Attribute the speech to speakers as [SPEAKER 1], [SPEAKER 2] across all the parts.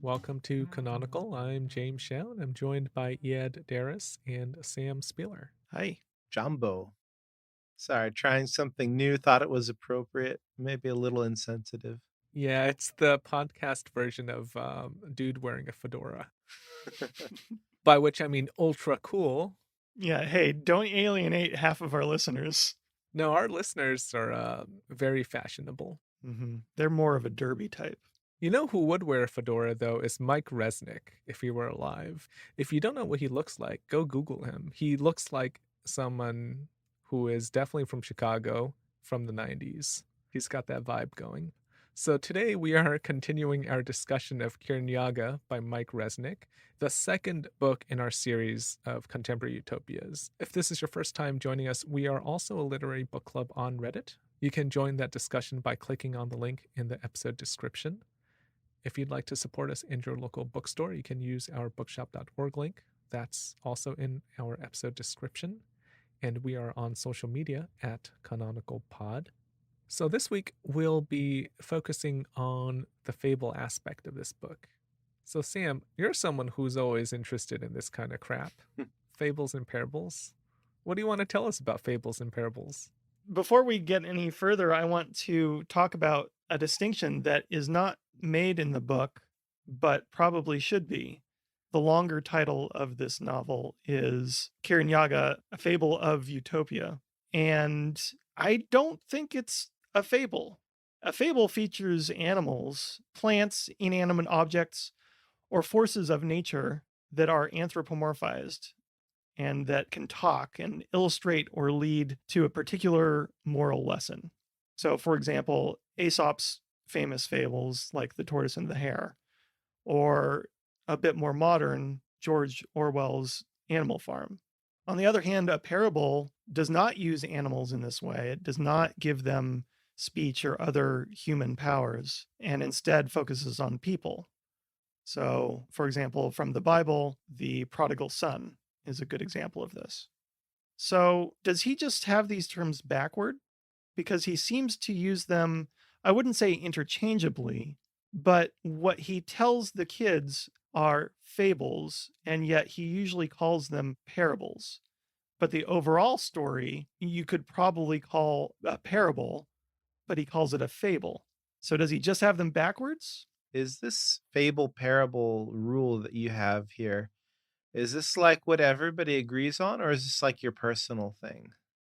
[SPEAKER 1] Welcome to Canonical. I'm James Shao, and I'm joined by Ed Darris and Sam Spieler.
[SPEAKER 2] Hi.
[SPEAKER 3] Jumbo. Sorry, trying something new, thought it was appropriate, maybe a little insensitive.
[SPEAKER 1] Yeah, it's the podcast version of Dude Wearing a Fedora, by which I mean ultra cool.
[SPEAKER 2] Yeah, hey, don't alienate half of our listeners.
[SPEAKER 1] No, our listeners are very fashionable.
[SPEAKER 2] They're more of a derby type.
[SPEAKER 1] You know who would wear a fedora, though, is Mike Resnick, if he were alive. If you don't know what he looks like, go Google him. He looks like someone who is definitely from Chicago from the 90s. He's got that vibe going. So today we are continuing our discussion of Kirinyaga by Mike Resnick, the second book in our series of contemporary utopias. If this is your first time joining us, we are also a literary book club on Reddit. You can join that discussion by clicking on the link in the episode description. If you'd like to support us in your local bookstore, you can use our bookshop.org link. That's also in our episode description. And we are on social media at Canonical Pod. So this week, we'll be focusing on the fable aspect of this book. So Sam, you're someone who's always interested in this kind of crap. Fables and parables. What do you want to tell us about fables and parables?
[SPEAKER 2] Before we get any further, I want to talk about a distinction that is not made in the book, but probably should be. The longer title of this novel is Kirinyaga, A Fable of Utopia. And I don't think it's a fable. A fable features animals, plants, inanimate objects, or forces of nature that are anthropomorphized and that can talk and illustrate or lead to a particular moral lesson. So, for example, Aesop's famous fables like The Tortoise and the Hare, or a bit more modern, George Orwell's Animal Farm. On the other hand, a parable does not use animals in this way. It does not give them speech or other human powers, and instead focuses on people. So, for example, from the Bible, the prodigal son is a good example of this. So, does he just have these terms backward? Because he seems to use them, I wouldn't say interchangeably, but what he tells the kids are fables, and yet he usually calls them parables. But the overall story, you could probably call a parable, but he calls it a fable. So, does he just have them backwards?
[SPEAKER 3] Is this fable parable rule that you have here, is this like what everybody agrees on, or is this like your personal thing?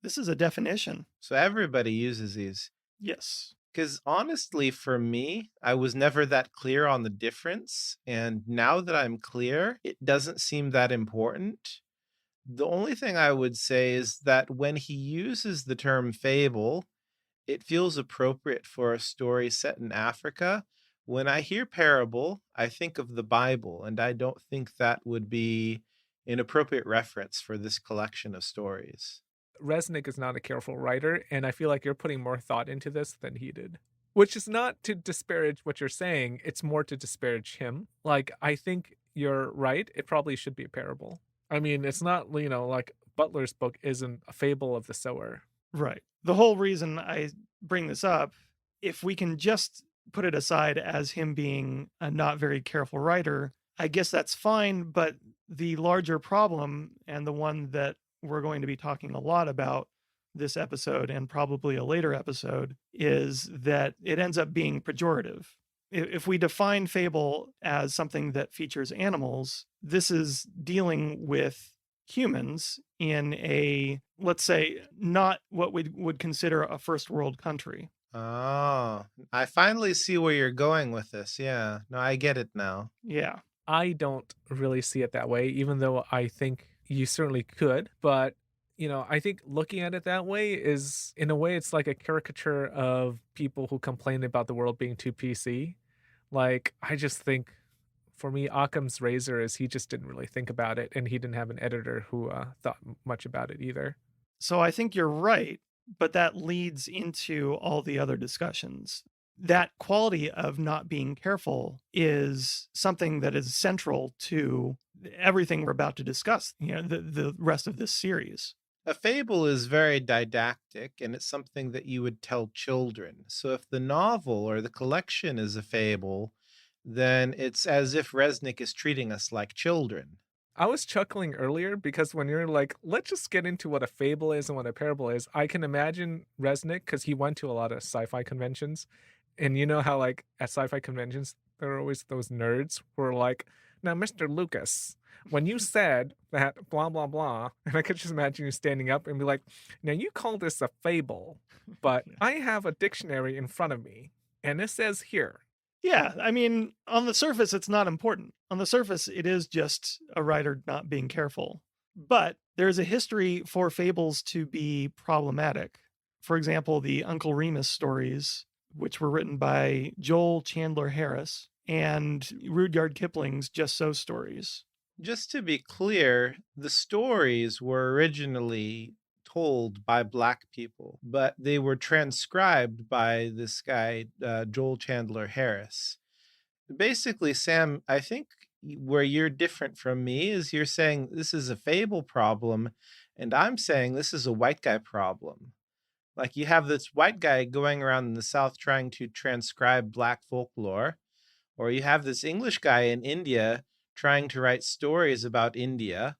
[SPEAKER 2] This is a definition.
[SPEAKER 3] So everybody uses these.
[SPEAKER 2] Yes.
[SPEAKER 3] Because honestly, for me, I was never that clear on the difference. And now that I'm clear, it doesn't seem that important. The only thing I would say is that when he uses the term fable, it feels appropriate for a story set in Africa. When I hear parable, I think of the Bible, and I don't think that would be an appropriate reference for this collection of stories.
[SPEAKER 1] Resnick is not a careful writer, and I feel like you're putting more thought into this than he did. Which is not to disparage what you're saying, it's more to disparage him. Like, I think you're right, it probably should be a parable. I mean, it's not, like Butler's book isn't a fable of the sower.
[SPEAKER 2] Right. The whole reason I bring this up, if we can just put it aside as him being a not very careful writer, I guess that's fine. But the larger problem, and the one that we're going to be talking a lot about this episode and probably a later episode, is that it ends up being pejorative. If we define fable as something that features animals, this is dealing with humans in a, let's say, not what we would consider a first world country.
[SPEAKER 3] Oh, I finally see where you're going with this. Yeah. No, I get it now.
[SPEAKER 2] Yeah.
[SPEAKER 1] I don't really see it that way, even though I think you certainly could. But, I think looking at it that way is, in a way, it's like a caricature of people who complain about the world being too PC. Like, I just think, for me, Occam's razor is he just didn't really think about it, and he didn't have an editor who thought much about it either.
[SPEAKER 2] So I think you're right, but that leads into all the other discussions. That quality of not being careful is something that is central to everything we're about to discuss, the rest of this series.
[SPEAKER 3] A fable is very didactic, and it's something that you would tell children. So if the novel or the collection is a fable, then it's as if Resnick is treating us like children.
[SPEAKER 1] I was chuckling earlier because when you're like, let's just get into what a fable is and what a parable is, I can imagine Resnick because he went to a lot of sci-fi conventions. And you know how, like, at sci-fi conventions, there are always those nerds who are like, now, Mr. Lucas, when you said that blah, blah, blah, and I could just imagine you standing up and be like, now you call this a fable, but I have a dictionary in front of me, and it says here.
[SPEAKER 2] Yeah, I mean, on the surface, it's not important. On the surface, it is just a writer not being careful. But there's a history for fables to be problematic. For example, the Uncle Remus stories, which were written by Joel Chandler Harris, and Rudyard Kipling's Just So stories.
[SPEAKER 3] Just to be clear, the stories were originally told by Black people, but they were transcribed by this guy, Joel Chandler Harris. Basically, Sam, I think where you're different from me is you're saying this is a fable problem, and I'm saying this is a white guy problem. Like you have this white guy going around in the South trying to transcribe Black folklore, or you have this English guy in India trying to write stories about India.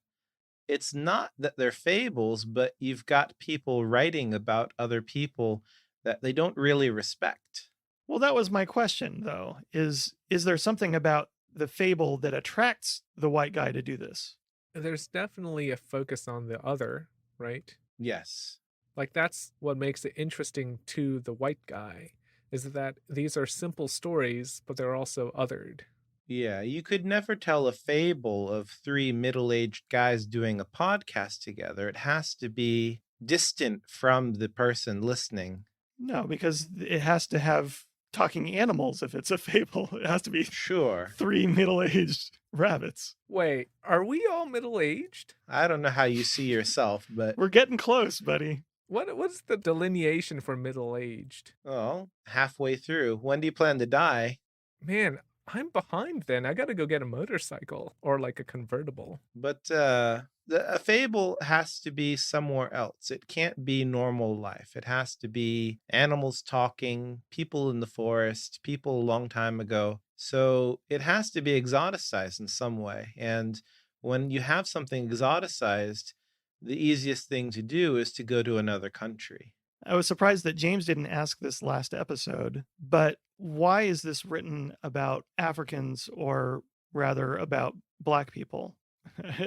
[SPEAKER 3] It's not that they're fables, but you've got people writing about other people that they don't really respect.
[SPEAKER 2] Well, that was my question, though, is there something about the fable that attracts the white guy to do this?
[SPEAKER 1] There's definitely a focus on the other, right?
[SPEAKER 3] Yes.
[SPEAKER 1] Like, that's what makes it interesting to the white guy, is that these are simple stories, but they're also othered.
[SPEAKER 3] Yeah, you could never tell a fable of three middle-aged guys doing a podcast together. It has to be distant from the person listening.
[SPEAKER 2] No, because it has to have talking animals if it's a fable. It has to be
[SPEAKER 3] Sure.
[SPEAKER 2] three middle-aged rabbits.
[SPEAKER 1] Wait, are we all middle-aged?
[SPEAKER 3] I don't know how you see yourself, but
[SPEAKER 2] We're getting close, buddy.
[SPEAKER 1] What's the delineation for middle-aged?
[SPEAKER 3] oh, halfway through. When do you plan to die?
[SPEAKER 1] Man, I'm behind then. I gotta go get a motorcycle or like a convertible.
[SPEAKER 3] But a fable has to be somewhere else. It can't be normal life. It has to be animals talking, people in the forest, people a long time ago. So it has to be exoticized in some way. And when you have something exoticized, the easiest thing to do is to go to another country.
[SPEAKER 2] I was surprised that James didn't ask this last episode, but why is this written about Africans, or rather about Black people?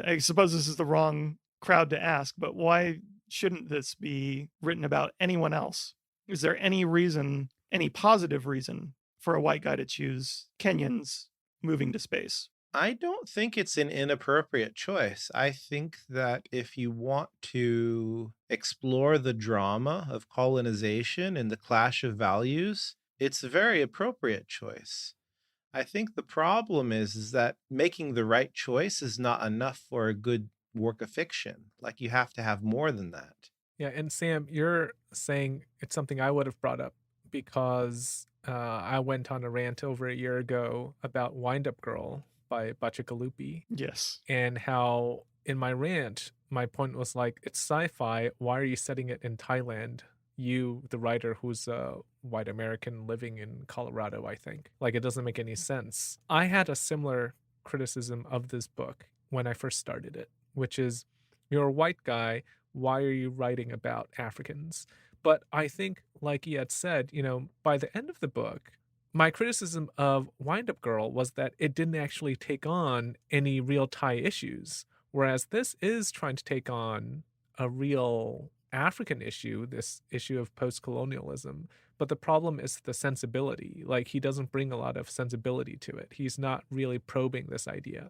[SPEAKER 2] I suppose this is the wrong crowd to ask, but why shouldn't this be written about anyone else? Is there any reason, any positive reason, for a white guy to choose Kenyans moving to space?
[SPEAKER 3] I don't think it's an inappropriate choice. I think that if you want to explore the drama of colonization and the clash of values, it's a very appropriate choice. I think the problem is that making the right choice is not enough for a good work of fiction. Like you have to have more than that.
[SPEAKER 1] Yeah, and Sam, you're saying it's something I would have brought up because I went on a rant over a year ago about Wind Up Girl by Bacigalupi,
[SPEAKER 2] Yes.
[SPEAKER 1] and how in my rant, my point was like, it's sci-fi. Why are you setting it in Thailand? You, the writer who's a white American living in Colorado, I think. Like, it doesn't make any sense. I had a similar criticism of this book when I first started it, which is, you're a white guy. Why are you writing about Africans? But I think, like he had said, by the end of the book, my criticism of Wind Up Girl was that it didn't actually take on any real Thai issues, whereas this is trying to take on a real African issue, this issue of post-colonialism. But the problem is the sensibility. Like, he doesn't bring a lot of sensibility to it. He's not really probing this idea.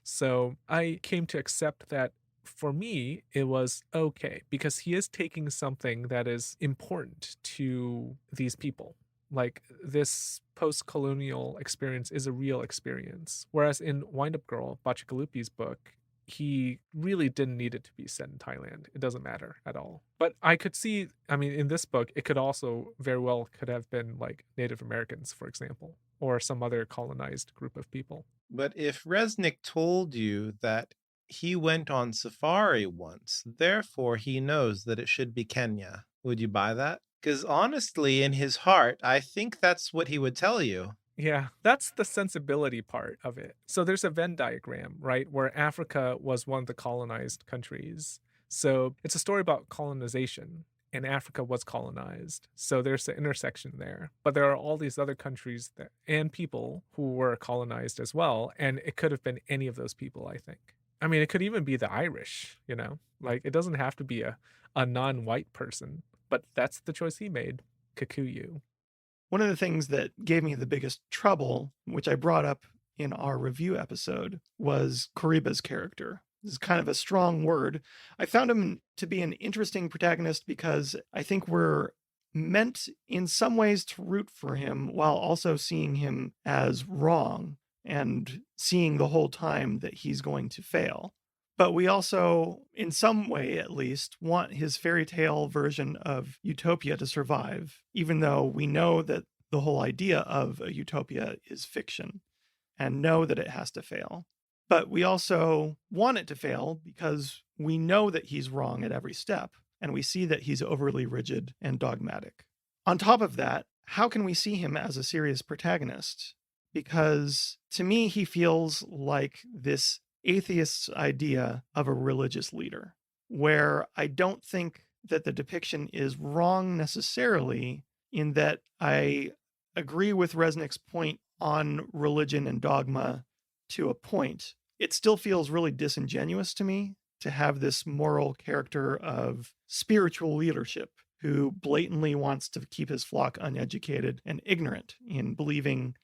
[SPEAKER 1] So I came to accept that for me, it was okay, because he is taking something that is important to these people. Like, this post-colonial experience is a real experience. Whereas in Wind Up Girl, Bacigalupi's book, he really didn't need it to be set in Thailand. It doesn't matter at all. But I could see, in this book, it could also very well could have been like Native Americans, for example, or some other colonized group of people.
[SPEAKER 3] But if Resnick told you that he went on safari once, therefore he knows that it should be Kenya, would you buy that? Because honestly, in his heart, I think that's what he would tell you.
[SPEAKER 1] Yeah, that's the sensibility part of it. So there's a Venn diagram, right, where Africa was one of the colonized countries. So it's a story about colonization, and Africa was colonized. So there's the intersection there. But there are all these other countries that and people who were colonized as well, and it could have been any of those people, I think. I mean, it could even be the Irish, you know? Like it doesn't have to be a non-white person, but that's the choice he made. Kikuyu.
[SPEAKER 2] One of the things that gave me the biggest trouble, which I brought up in our review episode, was Kariba's character. This is kind of a strong word. I found him to be an interesting protagonist because I think we're meant in some ways to root for him while also seeing him as wrong and seeing the whole time that he's going to fail. But we also, in some way at least, want his fairy tale version of utopia to survive, even though we know that the whole idea of a utopia is fiction and know that it has to fail. But we also want it to fail because we know that he's wrong at every step, and we see that he's overly rigid and dogmatic. On top of that, how can we see him as a serious protagonist? Because to me, he feels like this atheist's idea of a religious leader, where I don't think that the depiction is wrong necessarily, in that I agree with Resnick's point on religion and dogma to a point. It still feels really disingenuous to me to have this moral character of spiritual leadership who blatantly wants to keep his flock uneducated and ignorant in believing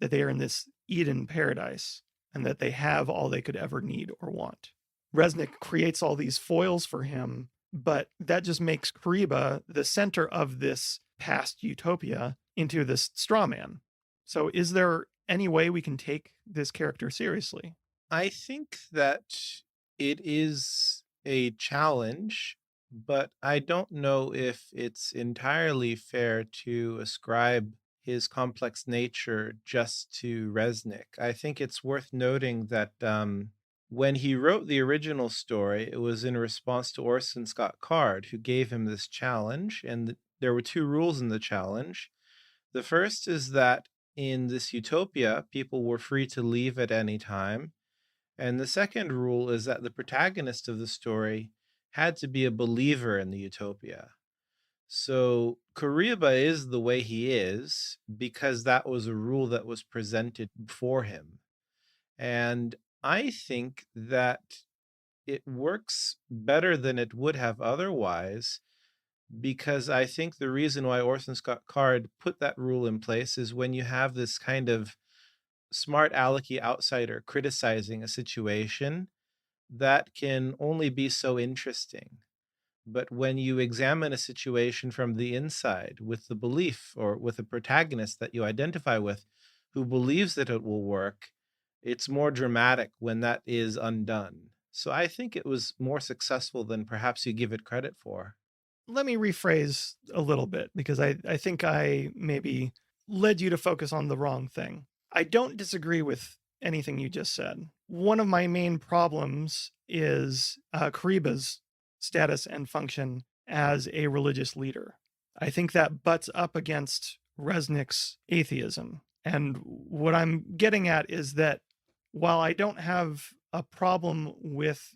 [SPEAKER 2] that they are in this Eden paradise and that they have all they could ever need or want. Resnick creates all these foils for him, but that just makes Kariba the center of this past utopia into this straw man. So is there any way we can take this character seriously?
[SPEAKER 3] I think that it is a challenge, but I don't know if it's entirely fair to ascribe his complex nature just to Resnick. I think it's worth noting that when he wrote the original story, it was in response to Orson Scott Card, who gave him this challenge, and there were two rules in the challenge. The first is that in this utopia, people were free to leave at any time. And the second rule is that the protagonist of the story had to be a believer in the utopia. So Kariba is the way he is because that was a rule that was presented for him. And I think that it works better than it would have otherwise, because I think the reason why Orson Scott Card put that rule in place is when you have this kind of smart alecky outsider criticizing a situation, that can only be so interesting. But when you examine a situation from the inside with the belief or with a protagonist that you identify with who believes that it will work, it's more dramatic when that is undone. So I think it was more successful than perhaps you give it credit for.
[SPEAKER 2] Let me rephrase a little bit because I think I maybe led you to focus on the wrong thing. I don't disagree with anything you just said. One of my main problems is Kariba's status and function as a religious leader. I think that butts up against Resnick's atheism. And what I'm getting at is that while I don't have a problem with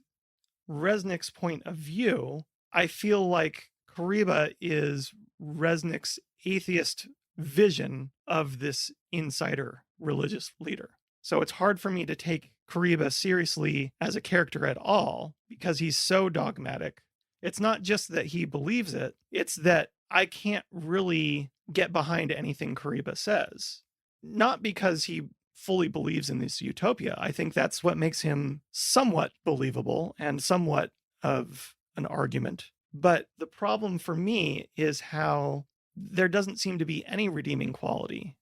[SPEAKER 2] Resnick's point of view, I feel like Kariba is Resnick's atheist vision of this insider religious leader. So it's hard for me to take Kariba seriously as a character at all because he's so dogmatic. It's not just that he believes it, it's that I can't really get behind anything Kariba says. Not because he fully believes in this utopia. I think that's what makes him somewhat believable and somewhat of an argument. But the problem for me is how there doesn't seem to be any redeeming quality.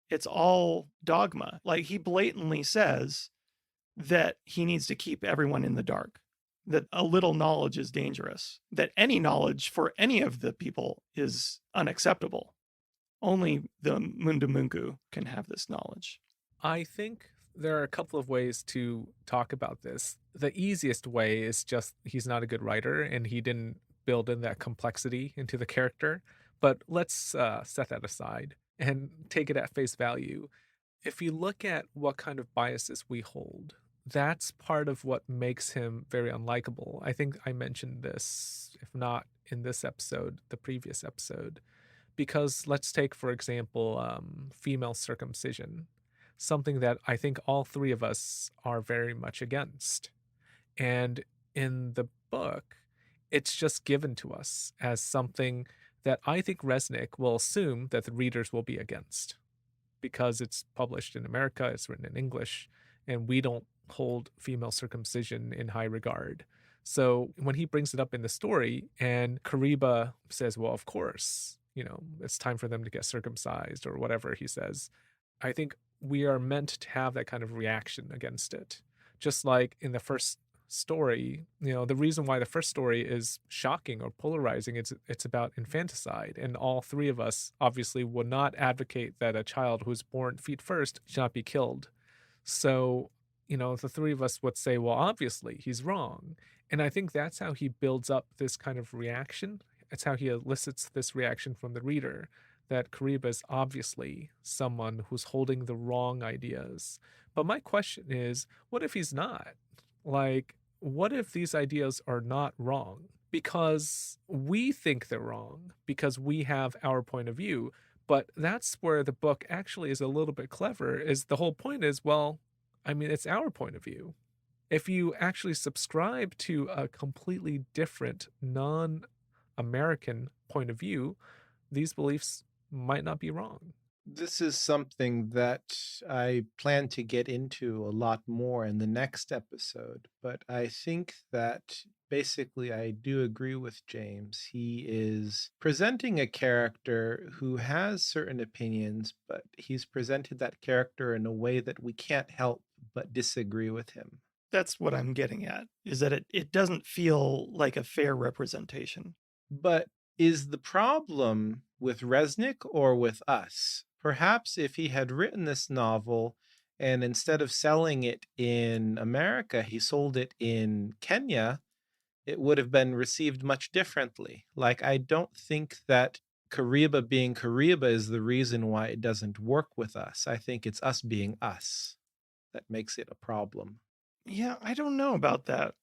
[SPEAKER 2] It's all dogma. Like he blatantly says that he needs to keep everyone in the dark, that a little knowledge is dangerous, that any knowledge for any of the people is unacceptable. Only the Mundumungu can have this knowledge.
[SPEAKER 1] I think there are a couple of ways to talk about this. The easiest way is just he's not a good writer and he didn't build in that complexity into the character. But let's set that aside and take it at face value. If you look at what kind of biases we hold, that's part of what makes him very unlikable. I think I mentioned this, if not in this episode, the previous episode, because let's take, for example, female circumcision, something that I think all three of us are very much against. And in the book, it's just given to us as something that I think Resnick will assume that the readers will be against because it's published in America, it's written in English, and we don't hold female circumcision in high regard. So when he brings it up in the story and Kariba says, well, of course, it's time for them to get circumcised or whatever he says, I think we are meant to have that kind of reaction against it. Just like in the first story, the reason why the first story is shocking or polarizing, it's about infanticide, and all three of us obviously would not advocate that a child who's born feet first should not be killed. So the three of us would say, well, obviously he's wrong. And I think that's how he builds up this kind of reaction. It's how he elicits this reaction from the reader, that Kariba is obviously someone who's holding the wrong ideas. But my question is, what if he's not? Like, what if these ideas are not wrong? Because we think they're wrong, because we have our point of view. But that's where the book actually is a little bit clever, is the whole point is, well, I mean, it's our point of view. If you actually subscribe to a completely different, non-American point of view, these beliefs might not be wrong.
[SPEAKER 3] This is something that I plan to get into a lot more in the next episode, but I think that basically I do agree with James. He is presenting a character who has certain opinions, but he's presented that character in a way that we can't help but disagree with him.
[SPEAKER 2] That's what I'm getting at, is that it doesn't feel like a fair representation.
[SPEAKER 3] But is the problem with Resnick or with us? Perhaps if he had written this novel and instead of selling it in America, he sold it in Kenya, it would have been received much differently. Like, I don't think that Kariba being Kariba is the reason why it doesn't work with us. I think it's us being us that makes it a problem.
[SPEAKER 2] Yeah, I don't know about that.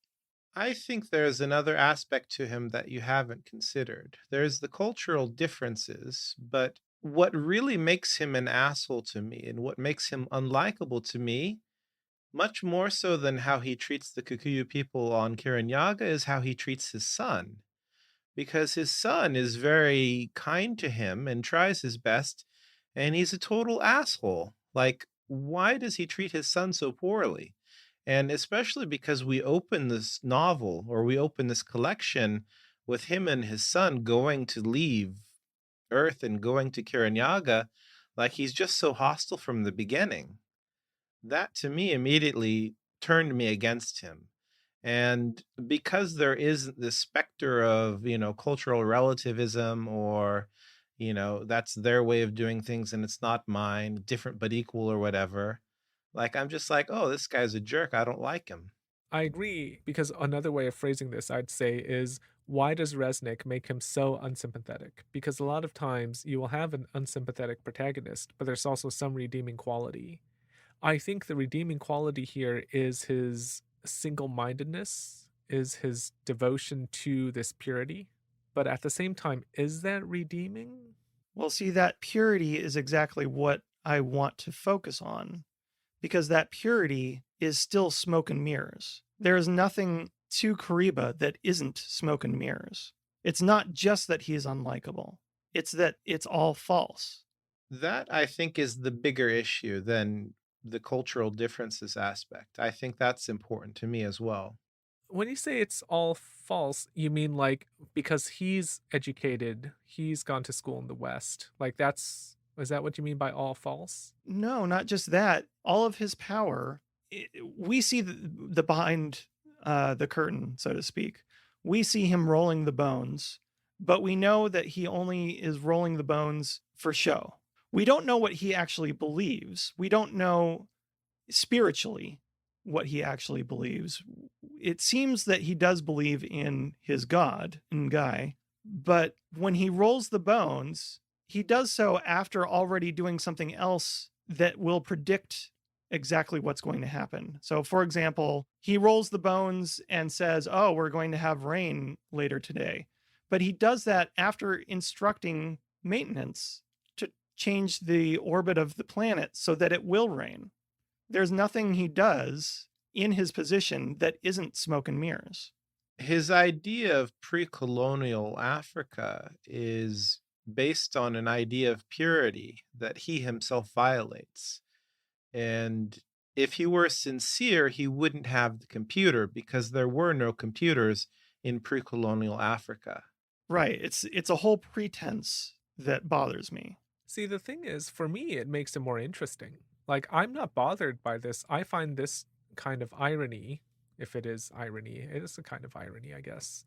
[SPEAKER 3] I think there's another aspect to him that you haven't considered. There's the cultural differences, but what really makes him an asshole to me and what makes him unlikable to me, much more so than how he treats the Kikuyu people on Kirinyaga, is how he treats his son. Because his son is very kind to him and tries his best, and he's a total asshole. Like, why does he treat his son so poorly? And especially because we open this novel or we open this collection with him and his son going to leave Earth and going to Kirinyaga, like he's just so hostile from the beginning. That to me immediately turned me against him. And because there is this specter of, cultural relativism or, that's their way of doing things and it's not mine, different but equal or whatever. Like, I'm just like, oh, this guy's a jerk. I don't like him.
[SPEAKER 1] I agree, because another way of phrasing this, I'd say, is why does Resnick make him so unsympathetic? Because a lot of times you will have an unsympathetic protagonist, but there's also some redeeming quality. I think the redeeming quality here is his single-mindedness, is his devotion to this purity. But at the same time, is that redeeming?
[SPEAKER 2] Well, see, that purity is exactly what I want to focus on, because that purity is still smoke and mirrors. There is nothing to Kariba that isn't smoke and mirrors. It's not just that he is unlikable. It's that it's all false.
[SPEAKER 3] That, I think, is the bigger issue than the cultural differences aspect. I think that's important to me as well.
[SPEAKER 1] When you say it's all false, you mean like because he's educated, he's gone to school in the West. Like is that what you mean by all false?
[SPEAKER 2] No, not just that. All of his power, we see the behind the curtain, so to speak. We see him rolling the bones, but we know that he only is rolling the bones for show. We don't know what he actually believes. We don't know spiritually what he actually believes. It seems that he does believe in his god, Ngai, but when he rolls the bones, he does so after already doing something else that will predict exactly what's going to happen. So, for example, he rolls the bones and says, "Oh, we're going to have rain later today." But he does that after instructing maintenance to change the orbit of the planet so that it will rain. There's nothing he does in his position that isn't smoke and mirrors.
[SPEAKER 3] His idea of pre-colonial Africa is based on an idea of purity that he himself violates. And if he were sincere, he wouldn't have the computer because there were no computers in pre-colonial Africa.
[SPEAKER 2] Right. It's a whole pretense that bothers me.
[SPEAKER 1] See, the thing is, for me, it makes it more interesting. Like, I'm not bothered by this. I find this kind of irony, if it is irony, it is a kind of irony, I guess.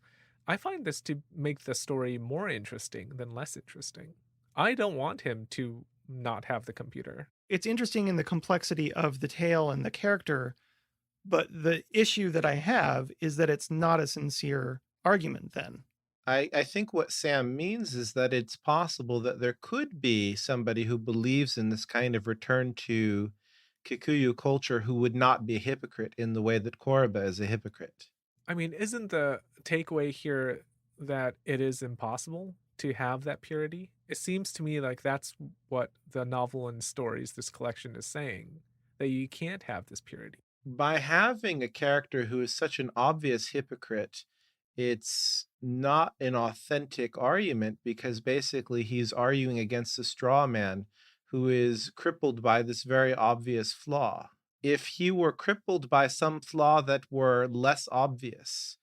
[SPEAKER 1] I find this to make the story more interesting than less interesting. I don't want him to not have the computer.
[SPEAKER 2] It's interesting in the complexity of the tale and the character, but the issue that I have is that it's not a sincere argument then.
[SPEAKER 3] I think what Sam means is that it's possible that there could be somebody who believes in this kind of return to Kikuyu culture who would not be a hypocrite in the way that Koroba is a hypocrite.
[SPEAKER 1] I mean, isn't the takeaway here that it is impossible to have that purity? It seems to me like that's what the novel and stories, this collection is saying, that you can't have this purity.
[SPEAKER 3] By having a character who is such an obvious hypocrite, it's not an authentic argument because basically he's arguing against a straw man who is crippled by this very obvious flaw. If he were crippled by some flaw that were less obvious,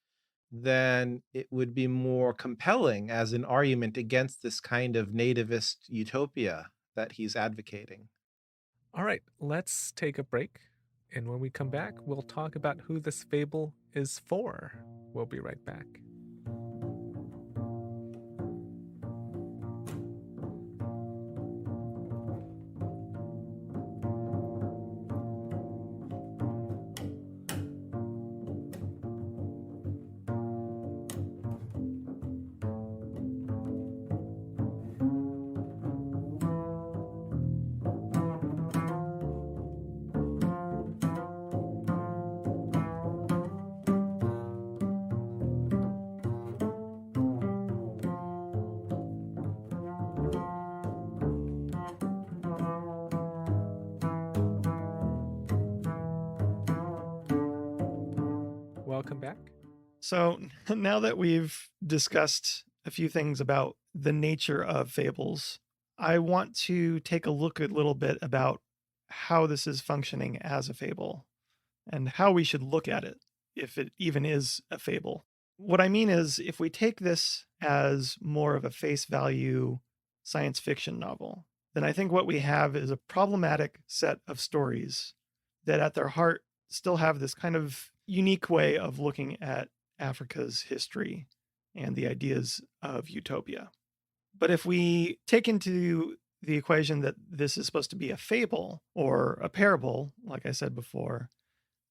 [SPEAKER 3] then it would be more compelling as an argument against this kind of nativist utopia that he's advocating.
[SPEAKER 1] All right, let's take a break. And when we come back, we'll talk about who this fable is for. We'll be right back. Welcome back.
[SPEAKER 2] So now that we've discussed a few things about the nature of fables, I want to take a look a little bit about how this is functioning as a fable and how we should look at it, if it even is a fable. What I mean is, if we take this as more of a face value science fiction novel, then I think what we have is a problematic set of stories that at their heart still have this kind of unique way of looking at Africa's history and the ideas of utopia. But if we take into the equation that this is supposed to be a fable or a parable, like I said before,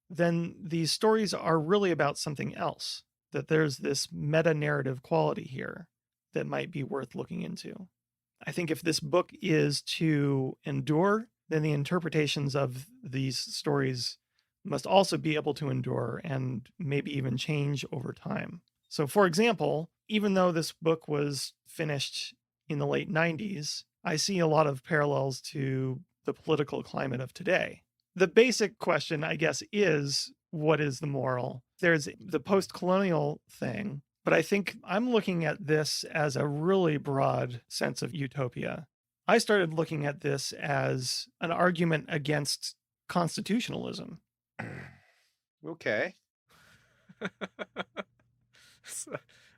[SPEAKER 2] then these stories are really about something else, that there's this meta-narrative quality here that might be worth looking into. I think if this book is to endure, then the interpretations of these stories must also be able to endure and maybe even change over time. So, for example, even though this book was finished in the late 90s, I see a lot of parallels to the political climate of today. The basic question, I guess, is what is the moral? There's the post-colonial thing, but I think I'm looking at this as a really broad sense of utopia. I started looking at this as an argument against constitutionalism.
[SPEAKER 3] Okay.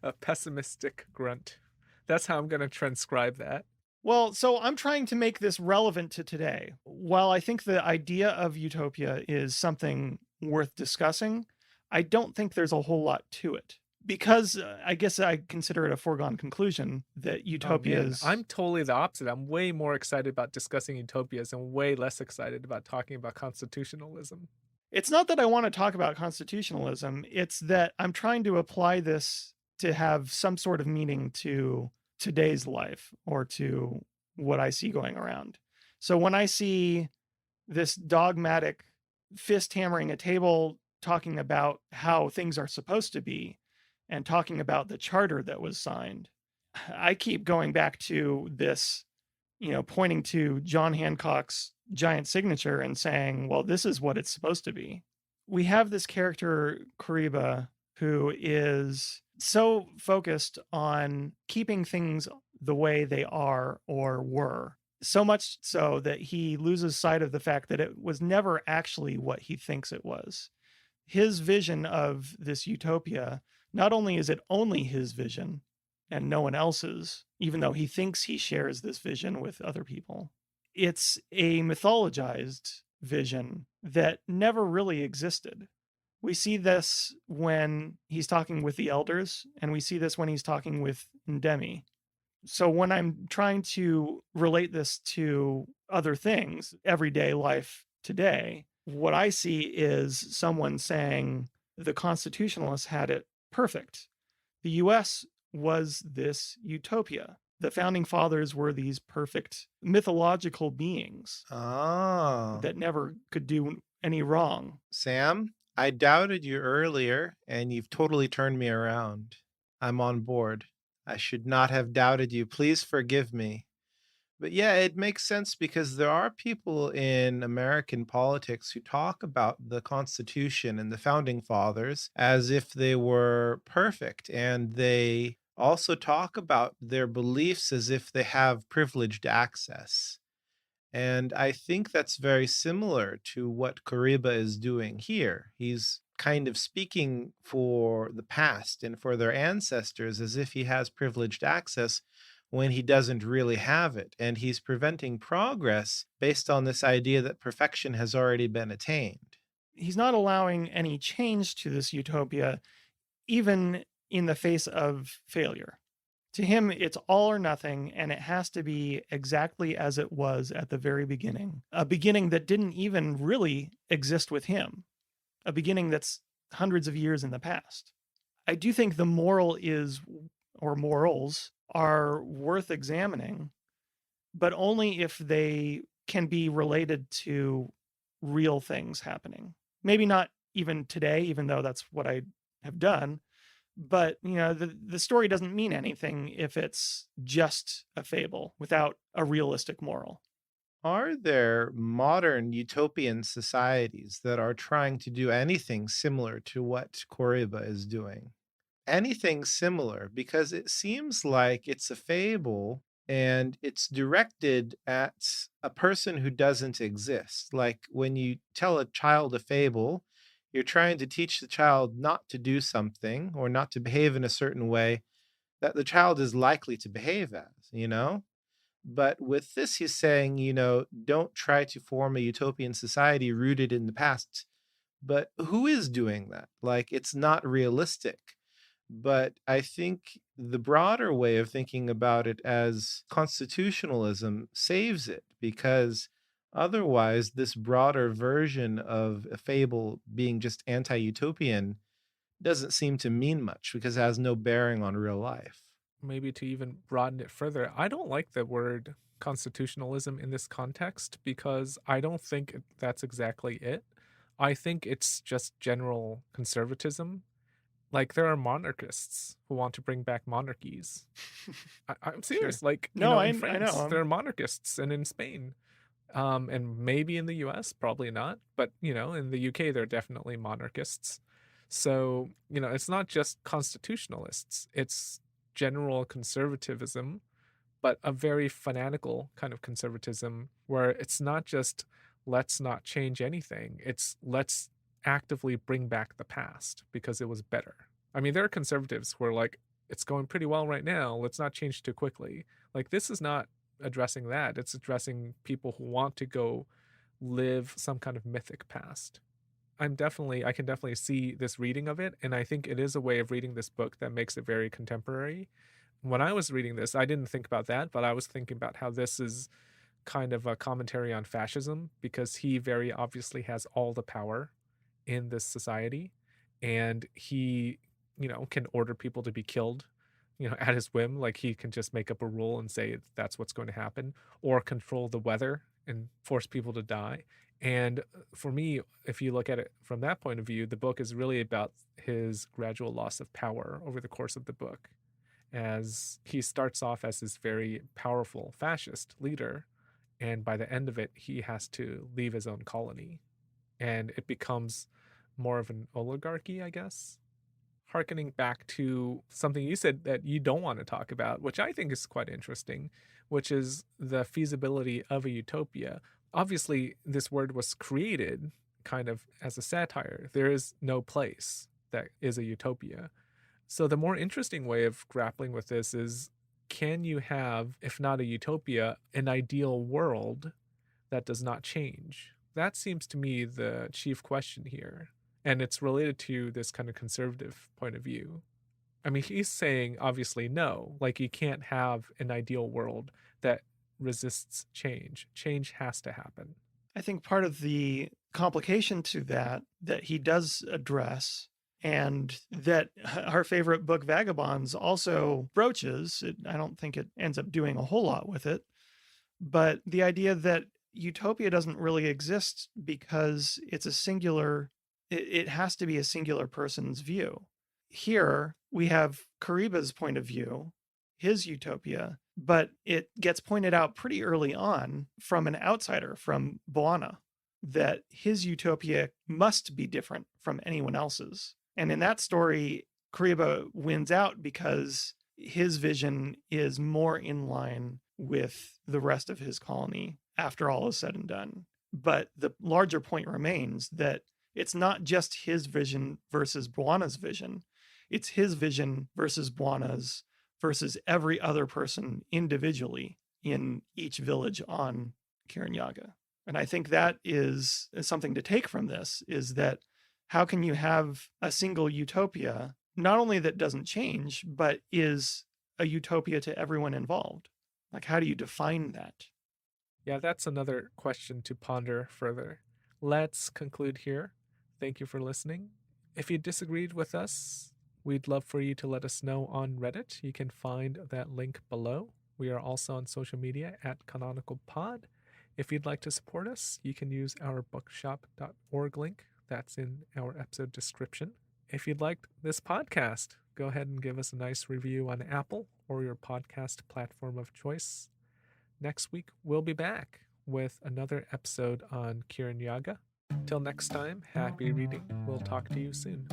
[SPEAKER 1] A pessimistic grunt. That's how I'm going to transcribe that.
[SPEAKER 2] Well, so I'm trying to make this relevant to today. While I think the idea of utopia is something worth discussing, I don't think there's a whole lot to it. Because I guess I consider it a foregone conclusion that utopias...
[SPEAKER 1] I'm totally the opposite. I'm way more excited about discussing utopias and way less excited about talking about constitutionalism.
[SPEAKER 2] It's not that I want to talk about constitutionalism. It's that I'm trying to apply this to have some sort of meaning to today's life or to what I see going around. So when I see this dogmatic fist hammering a table talking about how things are supposed to be and talking about the charter that was signed, I keep going back to this, pointing to John Hancock's giant signature and saying, well, this is what it's supposed to be. We have this character, Kariba, who is so focused on keeping things the way they are or were. So much so that he loses sight of the fact that it was never actually what he thinks it was. His vision of this utopia, not only is it only his vision and no one else's, even though he thinks he shares this vision with other people, it's a mythologized vision that never really existed. We see this when he's talking with the elders, and we see this when he's talking with Ndemi. So when I'm trying to relate this to other things, everyday life today, what I see is someone saying the constitutionalists had it perfect. The US was this utopia. The founding fathers were these perfect mythological beings that never could do any wrong.
[SPEAKER 3] Sam, I doubted you earlier, and you've totally turned me around. I'm on board. I should not have doubted you. Please forgive me. But yeah, it makes sense because there are people in American politics who talk about the Constitution and the founding fathers as if they were perfect. And they also talk about their beliefs as if they have privileged access. And I think that's very similar to what Kariba is doing here. He's kind of speaking for the past and for their ancestors as if he has privileged access when he doesn't really have it. And he's preventing progress based on this idea that perfection has already been attained.
[SPEAKER 2] He's not allowing any change to this utopia, even in the face of failure. To him, it's all or nothing, and it has to be exactly as it was at the very beginning. A beginning that didn't even really exist with him. A beginning that's hundreds of years in the past. I do think the moral is, or morals, are worth examining, but only if they can be related to real things happening. Maybe not even today, even though that's what I have done. But, the story doesn't mean anything if it's just a fable without a realistic moral.
[SPEAKER 3] Are there modern utopian societies that are trying to do anything similar to what Koriba is doing? Anything similar, because it seems like it's a fable and it's directed at a person who doesn't exist. Like when you tell a child a fable, you're trying to teach the child not to do something or not to behave in a certain way that the child is likely to behave as? But with this, he's saying, don't try to form a utopian society rooted in the past. But who is doing that? Like, it's not realistic. But I think the broader way of thinking about it as constitutionalism saves it because otherwise, this broader version of a fable being just anti utopian doesn't seem to mean much because it has no bearing on real life.
[SPEAKER 1] Maybe to even broaden it further, I don't like the word constitutionalism in this context because I don't think that's exactly it. I think it's just general conservatism. Like there are monarchists who want to bring back monarchies. I'm
[SPEAKER 2] Sure.
[SPEAKER 1] serious. Like
[SPEAKER 2] No,
[SPEAKER 1] in
[SPEAKER 2] I
[SPEAKER 1] France,
[SPEAKER 2] know.
[SPEAKER 1] there are monarchists, and in Spain, and maybe in the U.S., probably not. But in the UK, there are definitely monarchists. So it's not just constitutionalists; it's general conservatism, but a very fanatical kind of conservatism where it's not just let's not change anything; it's let's actively bring back the past because it was better. I mean, there are conservatives who are like, it's going pretty well right now, let's not change too quickly. Like, this is not addressing that. It's addressing people who want to go live some kind of mythic past. I can definitely see this reading of it, and I think it is a way of reading this book that makes it very contemporary. When I was reading this, I didn't think about that, but I was thinking about how this is kind of a commentary on fascism because he very obviously has all the power in this society, and he can order people to be killed at his whim. Like he can just make up a rule and say that's what's going to happen, or control the weather and force people to die. And for me, if you look at it from that point of view, the book is really about his gradual loss of power over the course of the book, as he starts off as this very powerful fascist leader, and by the end of it, he has to leave his own colony, and it becomes more of an oligarchy, I guess. Harkening back to something you said that you don't want to talk about, which I think is quite interesting, which is the feasibility of a utopia. Obviously, this word was created kind of as a satire. There is no place that is a utopia. So the more interesting way of grappling with this is, can you have, if not a utopia, an ideal world that does not change? That seems to me the chief question here. And it's related to this kind of conservative point of view. I mean, he's saying obviously no, like you can't have an ideal world that resists change. Change has to happen.
[SPEAKER 2] I think part of the complication to that he does address, and that our favorite book Vagabonds also broaches, I don't think it ends up doing a whole lot with it, but the idea that utopia doesn't really exist because it's a singular, it has to be a singular person's view. Here we have Kariba's point of view, his utopia, but it gets pointed out pretty early on from an outsider, from Bwana, that his utopia must be different from anyone else's. And in that story, Kariba wins out because his vision is more in line with the rest of his colony after all is said and done. But the larger point remains that it's not just his vision versus Bwana's vision. It's his vision versus Bwana's versus every other person individually in each village on Kirinyaga. And I think that is something to take from this, is that how can you have a single utopia, not only that doesn't change, but is a utopia to everyone involved? Like, how do you define that?
[SPEAKER 1] Yeah, that's another question to ponder further. Let's conclude here. Thank you for listening. If you disagreed with us, we'd love for you to let us know on Reddit. You can find that link below. We are also on social media at CanonicalPod. If you'd like to support us, you can use our bookshop.org link. That's in our episode description. If you'd like this podcast, go ahead and give us a nice review on Apple or your podcast platform of choice. Next week, we'll be back with another episode on Kirinyaga. Till next time, happy reading. We'll talk to you soon.